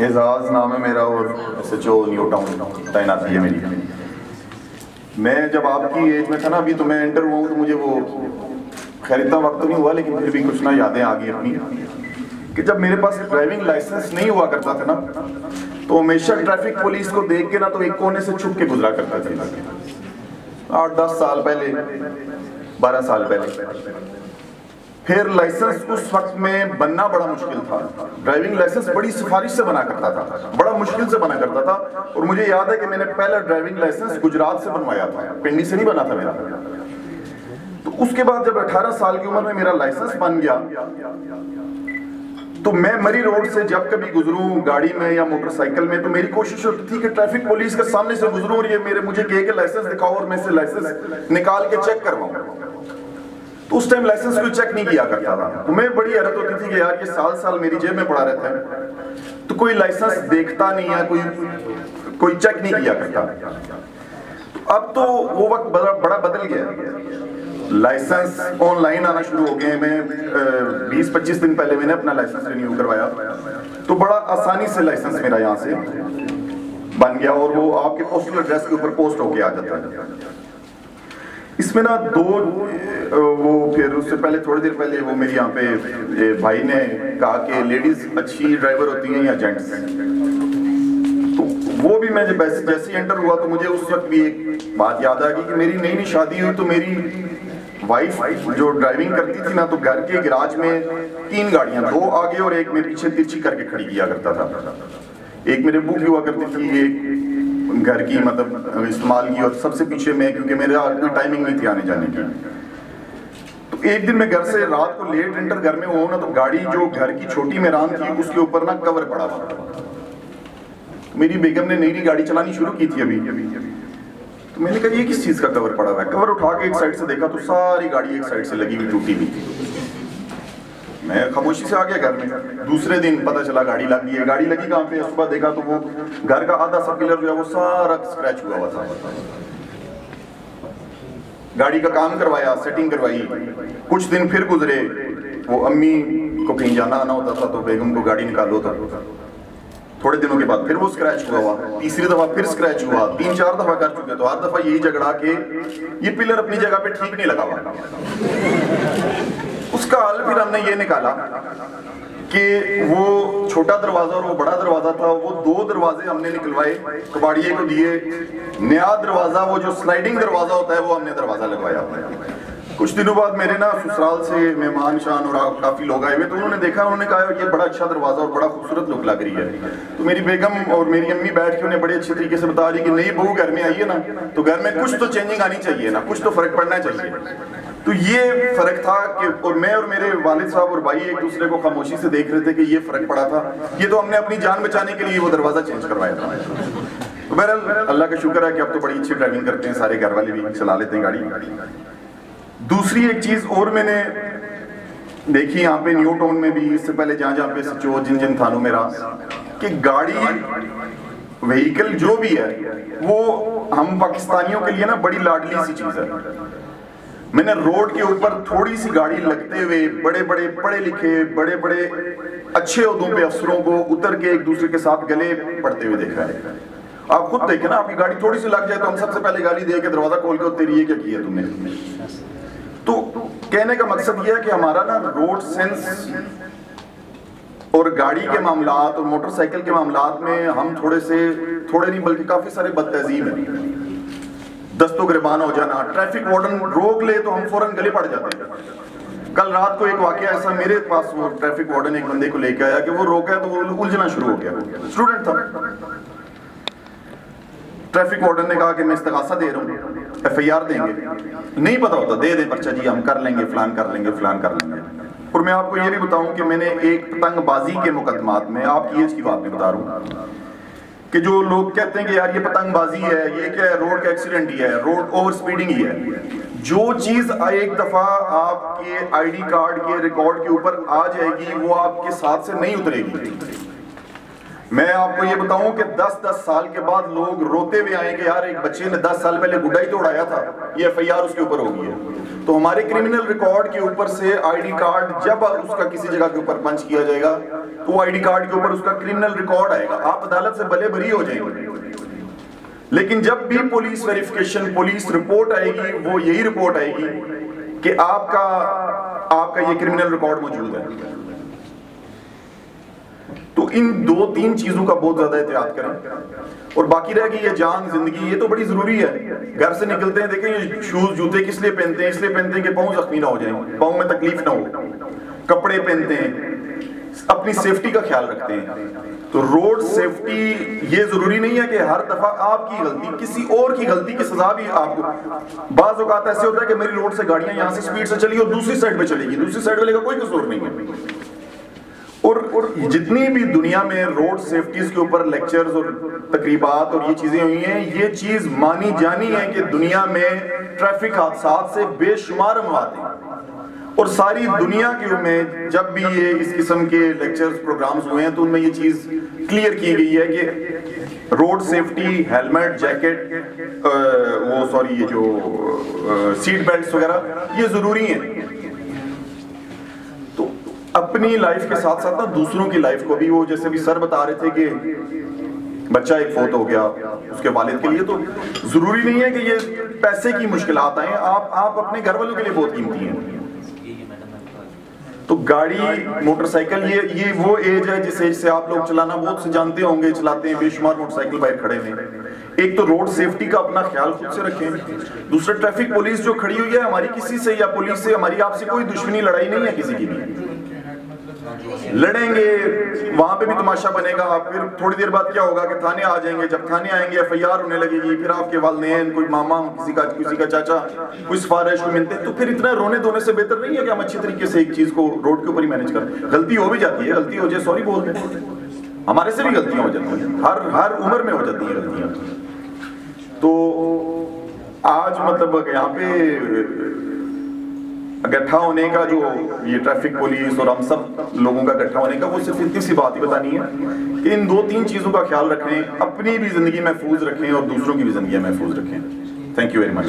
एजाज नाम है मेरा और SHO न्यू टाउन तैनाती है मेरी। मैं जब आपकी एज में था ना, अभी तो मैं एंटर हुआ हूँ, तो मुझे वो खैर इतना वक्त तो नहीं हुआ, लेकिन फिर भी कुछ ना यादें आ गई अपनी कि जब मेरे पास ड्राइविंग लाइसेंस नहीं हुआ करता था ना, तो हमेशा ट्रैफिक पुलिस को देख के ना तो एक कोने से छुप के गुजरा करता था। 8-10 साल पहले, 12 साल पहले। फिर लाइसेंस उस वक्त में बनना बड़ा मुश्किल था। ड्राइविंग लाइसेंस बड़ी सिफारिश से बना करता था, बड़ा मुश्किल से बना करता था। और मुझे याद है कि मैंने पहला ड्राइविंग लाइसेंस गुजरात से बनवाया था, पिंडी से नहीं बना था मेरा। तो उसके बाद जब 18 साल की उम्र में मेरा लाइसेंस बन गया, तो मैं मरी रोड से जब कभी गुजरूं गाड़ी में या मोटरसाइकिल में, तो मेरी कोशिश होती थी कि ट्रैफिक पुलिस के सामने से गुजरूं और ये मुझे कहे कि लाइसेंस दिखाओ और मैं से लाइसेंस निकाल के चेक करवाऊं। तो उस टाइम लाइसेंस कोई चेक नहीं किया करता था। तो मैं बड़ी हैरत होती थी कि यार ये साल मेरी जेब में पड़ा रहता है, तो कोई लाइसेंस देखता नहीं है, कोई चेक नहीं किया करता। तो अब तो वो वक्त बड़ा बदल गया। लाइसेंस ऑनलाइन आना शुरू हो गए। मैं 20-25 दिन पहले मैंने अपना लाइसेंस रिन्यू करवाया, तो बड़ा आसानी से लाइसेंस मेरा यहाँ से बन गया और वो आपके पोस्टल एड्रेस के ऊपर पोस्ट होके आ जाता है। इसमें ना वो फिर उससे पहले थोड़ी देर पहले वो मेरे यहाँ पे भाई ने कहा कि लेडीज अच्छी ड्राइवर होती हैं या जेंट्स। तो वो भी मैं जब जैसे एंटर हुआ तो मुझे उस वक्त भी एक बात याद आ गई कि मेरी नई शादी हुई, तो मेरी वाइफ जो ड्राइविंग करती थी ना, तो घर के गैराज में 3 गाड़ियां, 2 आगे और एक मेरे पीछे तिरछी करके खड़ी किया करता था। एक मेरे बुक हुआ करती थी, एक घर की मतलब इस्तेमाल की, और सबसे पीछे में, क्योंकि मेरा कोई टाइमिंग नहीं थी आने जाने की। तो एक दिन मैं घर से रात को लेट एंटर घर में हुआ ना, तो गाड़ी जो घर की छोटी मेरान थी उसके ऊपर ना कवर पड़ा हुआ। मेरी बेगम ने नई गाड़ी चलानी शुरू की थी अभी, तो मैंने कहा ये किस चीज का कवर पड़ा हुआ है। कवर उठा के एक साइड से देखा तो सारी गाड़ी एक साइड से लगी हुई टूटी हुई थी। मैं खामोशी से आ गया घर में। दूसरे दिन पता चला गाड़ी लग गई है। गाड़ी लगी कहाँ पे? सुबह देखा तो वो घर का आधा सा पिलर जो है वो सारा स्क्रैच हुआ था। गाड़ी का काम करवाया, सेटिंग करवाई। कुछ दिन फिर गुजरे, वो अम्मी को कहीं जाना आना होता था तो बेगम को गाड़ी निकालो था। थोड़े दिनों के बाद फिर वो स्क्रैच हुआ, तीसरी दफा फिर स्क्रैच हुआ, 3-4 दफा कर चुके। तो हर दफा यही झगड़ा के ये पिलर अपनी जगह पे ठीक नहीं लगा हुआ। उसका हल फिर हमने ये निकाला कि वो छोटा दरवाजा और वो बड़ा दरवाजा था, वो 2 दरवाजे हमने निकलवाए, कबाड़िए को दिए। नया दरवाजा, वो जो स्लाइडिंग दरवाजा होता है, वो हमने दरवाजा लगवाया। कुछ दिनों बाद मेरे ना ससुराल से मेहमान शान और काफी लोग आए हुए, तो उन्होंने देखा, उन्होंने कहा ये बड़ा अच्छा दरवाजा और बड़ा खूबसूरत लुक लग रही है। तो मेरी बेगम और मेरी अम्मी बैठ के उन्हें बड़े अच्छे तरीके से बता रही कि नई बहू घर में आई है ना, तो घर में कुछ तो चेंजिंग आनी चाहिए ना, कुछ तो फर्क पड़ना चाहिए। तो ये फर्क था कि और मैं और मेरे वालिद साहब और भाई एक दूसरे को खामोशी से देख रहे थे कि ये फर्क पड़ा था। ये तो हमने अपनी जान बचाने के लिए वो दरवाजा चेंज करवाया था। तो बहरहाल अल्लाह का शुक्र है कि अब तो बड़ी अच्छी ड्राइविंग करते हैं, सारे घर वाले भी चला लेते हैं गाड़ी। दूसरी एक चीज और मैंने देखी यहाँ पे न्यू टाउन में भी, इससे पहले जहाँ पे SHO जिन थानों में रहा, कि गाड़ी व्हीकल जो भी है वो हम पाकिस्तानियों के लिए ना बड़ी लाडली सी चीज है। मैंने रोड के ऊपर थोड़ी सी गाड़ी लगते हुए बड़े बड़े पढ़े लिखे, बड़े बड़े अच्छे ओहदों पे अफसरों को उतर के एक दूसरे के साथ गले पड़ते हुए देखा है। आप खुद देखें ना, आपकी गाड़ी थोड़ी सी लग जाए तो हम सबसे पहले गाली दे के दरवाजा खोल के तेरी ये क्या किया तुमने। तो कहने का मकसद ये है कि हमारा ना रोड सेंस और गाड़ी के मामलात और मोटरसाइकिल के मामलात में हम थोड़े नहीं बल्कि काफी सारे बदतहजीब हैं। दस्तों गिरबान हो जाना, ट्रैफिक वार्डन रोक ले तो हम फौरन गले पड़ जाते हैं। कल रात को एक वाकया ऐसा मेरे पास, वो ट्रैफिक वार्डन एक बंदे को लेके आया कि वो रोका है तो वो उलझना शुरू हो गया। स्टूडेंट था। ट्रैफिक वार्डन ने कहा कि मैं इस्तगासा दे रहा हूँ, FIR देंगे। नहीं पता होता, दे पर्चा जी, हम कर लेंगे, फलान कर लेंगे, फलान कर लेंगे। और मैं आपको ये भी बताऊं कि मैंने एक पतंगबाजी के मुकदमात में, आपकी एज की बात भी बता रहा हूँ, कि जो लोग कहते हैं कि यार ये पतंगबाजी है, ये क्या है, रोड का एक्सीडेंट ही है, रोड ओवर स्पीडिंग ही है। जो चीज एक दफा आपके ID कार्ड के रिकॉर्ड के ऊपर आ जाएगी वो आपके साथ से नहीं उतरेगी। मैं आपको ये बताऊं कि 10-10 साल के बाद लोग रोते हुए आए कि यार एक बच्चे ने 10 साल पहले गुड्डा ही तो उड़ाया था, ये एफआईआर उसके ऊपर होगी है। तो हमारे क्रिमिनल रिकॉर्ड के ऊपर से आईडी कार्ड, जब उसका किसी जगह के ऊपर पंच किया जाएगा तो आईडी कार्ड के ऊपर उसका क्रिमिनल रिकॉर्ड आएगा, आप अदालत से भले बरी हो जाएंगे। लेकिन जब भी पुलिस वेरिफिकेशन, पुलिस रिपोर्ट आएगी, वो यही रिपोर्ट आएगी कि आपका ये क्रिमिनल रिकॉर्ड मौजूद है। तो इन 2-3 चीजों का बहुत ज्यादा एहतियात करें। और बाकी रह गई ये जान, जिंदगी, ये तो बड़ी जरूरी है। घर से निकलते हैं, देखें ये शूज जूते किस लिए पहनते हैं? इसलिए पहनते हैं कि पाँव जख्मी ना हो जाए, पाँव में तकलीफ ना हो। कपड़े पहनते हैं, अपनी सेफ्टी का ख्याल रखते हैं। तो रोड सेफ्टी, ये जरूरी नहीं है कि हर दफा आपकी गलती, किसी और की गलती की सजा भी आपको। बाज़ औक़ात ऐसे होता है कि मेरी रोड से गाड़ियां यहां से स्पीड से चली और दूसरी साइड पे चलेगी, दूसरी साइड वाले का कोई कसूर नहीं है। और जितनी भी दुनिया में रोड सेफ्टीज के ऊपर लेक्चर्स और तकरीबात और ये चीजें हुई हैं, ये चीज मानी जानी है कि दुनिया में ट्रैफिक हादसात से बेशुमार अमवात हैं। और सारी दुनिया में जब भी ये इस किस्म के लेक्चर्स प्रोग्राम्स हुए हैं तो उनमें ये चीज क्लियर की गई है कि रोड सेफ्टी, हेलमेट, जैकेट, ये जो सीट बेल्ट वगैरह, ये जरूरी हैं। अपनी लाइफ के साथ साथ ना दूसरों की लाइफ को भी, वो जैसे भी सर बता रहे थे कि बच्चा एक फोत हो गया, उसके वालिद के लिए तो जरूरी नहीं है कि ये पैसे की मुश्किलात आए, आप अपने घर वालों के लिए बहुत कीमती हैं। तो गाड़ी, मोटरसाइकिल, ये वो एज है जिस एज से आप लोग चलाना बहुत से जानते होंगे, चलाते हैं, बेशुमार मोटरसाइकिल बाहर खड़े हैं। एक तो रोड सेफ्टी का अपना ख्याल खुद से रखें। दूसरा, ट्रैफिक पुलिस जो खड़ी हुई है, हमारी किसी से या पुलिस से हमारी आपसे कोई दुश्मनी, लड़ाई नहीं है किसी की भी। लड़ेंगे, वहां पे भी तमाशा बनेगा। फिर थोड़ी देर बाद क्या होगा कि थाने आ जाएंगे, जब थाने आएंगे एफआईआर होने लगेगी, फिर आपके वालिदैन, कोई मामा, किसी का चाचा, कोई सिफारिश को मिलते हैं, तो फिर इतना रोने धोने से बेहतर नहीं है कि हम अच्छी तरीके से एक चीज को रोड के ऊपर ही मैनेज करें। गलती हो भी जाती है, गलती हो जाए सॉरी बोल दें, हमारे से भी गलतियां हो जाती हैं, हर उम्र में हो जाती हैं गलतियां। तो आज मतलब यहाँ पे इकट्ठा होने का, जो ये ट्रैफिक पुलिस और हम सब लोगों का इकट्ठा होने का, वो सिर्फ इतनी सी बात ही बतानी है कि इन 2-3 चीजों का ख्याल रखें, अपनी भी जिंदगी महफूज रखें और दूसरों की भी जिंदगी महफूज रखें। Thank you very much.